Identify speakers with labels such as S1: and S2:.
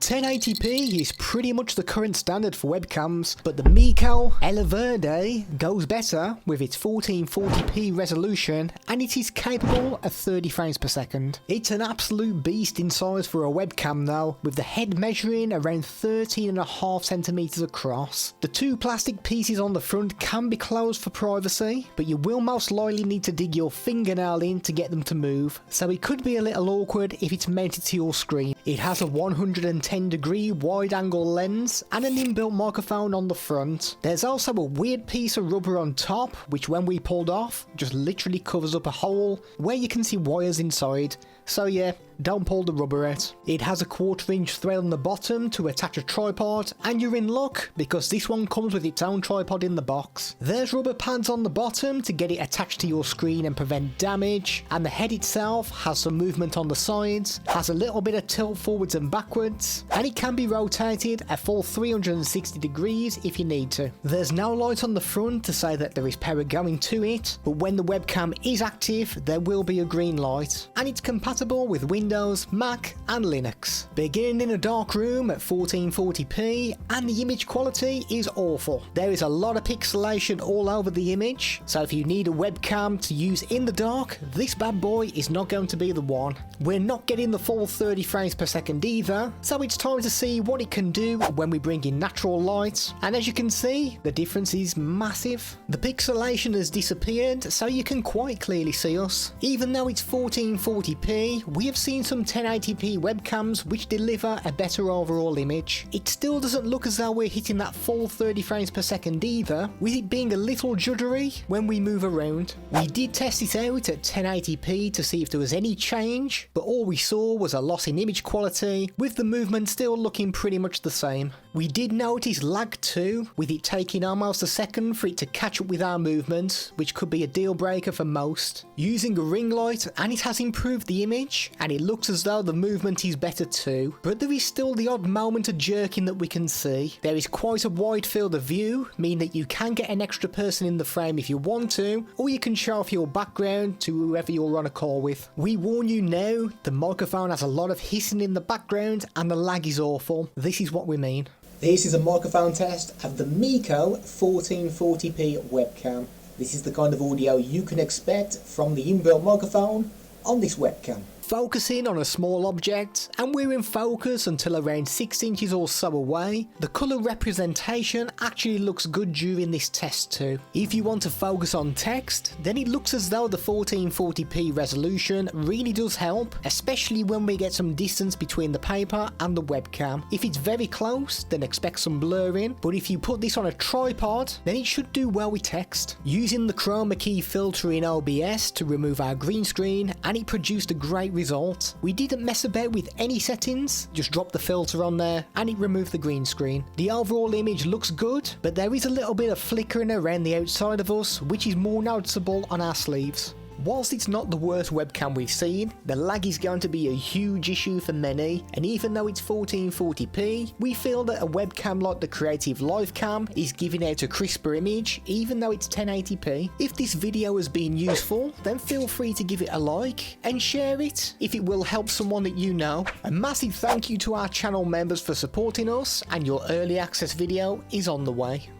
S1: 1080p is pretty much the current standard for webcams, but the Meiko Eleverde goes better with its 1440p resolution, and it is capable of 30 frames per second. It's an absolute beast in size for a webcam though, with the head measuring around 13.5 centimeters across. The two plastic pieces on the front can be closed for privacy, but you will most likely need to dig your fingernail in to get them to move, so it could be a little awkward if it's mounted to your screen. It has a 110-degree wide-angle lens and an inbuilt microphone on the front. There's also a weird piece of rubber on top, which when we pulled off, just literally covers up a hole where you can see wires inside. So yeah, don't pull the rubber out. It has a 1/4-inch thread on the bottom to attach a tripod, and you're in luck because this one comes with its own tripod in the box. There's rubber pads on the bottom to get it attached to your screen and prevent damage, and the head itself has some movement on the sides, has a little bit of tilt forwards and backwards, and it can be rotated a full 360 degrees if you need to. There's no light on the front to say that there is power going to it, but when the webcam is active there will be a green light, and it's compatible with Windows, Mac and Linux. Beginning in a dark room at 1440p, and the image quality is awful. There is a lot of pixelation all over the image, so if you need a webcam to use in the dark, this bad boy is not going to be the one. We're not getting the full 30 frames per second either, so it's time to see what it can do when we bring in natural light, and as you can see, the difference is massive. The pixelation has disappeared, so you can quite clearly see us. Even though it's 1440p, we have seen some 1080p webcams which deliver a better overall image. It still doesn't look as though we're hitting that full 30 frames per second either, with it being a little juddery when we move around. We did test it out at 1080p to see if there was any change, but all we saw was a loss in image quality, with the movement still looking pretty much the same. We did notice lag too, with it taking almost a second for it to catch up with our movement, which could be a deal breaker for most. Using a ring light, and it has improved the image, and it looks as though the movement is better too, but there is still the odd moment of jerking that we can see. There is quite a wide field of view, meaning that you can get an extra person in the frame if you want to, or you can show off your background to whoever you're on a call with. We warn you now, the microphone has a lot of hissing in the background and the lag is awful. This is what we mean. This is a microphone test of the Meiko 1440p webcam. This is the kind of audio you can expect from the inbuilt microphone on this webcam. Focusing on a small object, and we're in focus until around 6 inches or so away. The colour representation actually looks good during this test too. If you want to focus on text, then it looks as though the 1440p resolution really does help, especially when we get some distance between the paper and the webcam. If it's very close, then expect some blurring, but if you put this on a tripod, then it should do well with text. Using the chroma key filter in OBS to remove our green screen, and it produced a great result. We didn't mess about with any settings, just dropped the filter on there and it removed the green screen. The overall image looks good, but there is a little bit of flickering around the outside of us, which is more noticeable on our sleeves. Whilst it's not the worst webcam we've seen, the lag is going to be a huge issue for many, and even though it's 1440p, we feel that a webcam like the Creative Live Cam is giving out a crisper image even though it's 1080p. If this video has been useful, then feel free to give it a like and share it if it will help someone that you know. A massive thank you to our channel members for supporting us, and your early access video is on the way.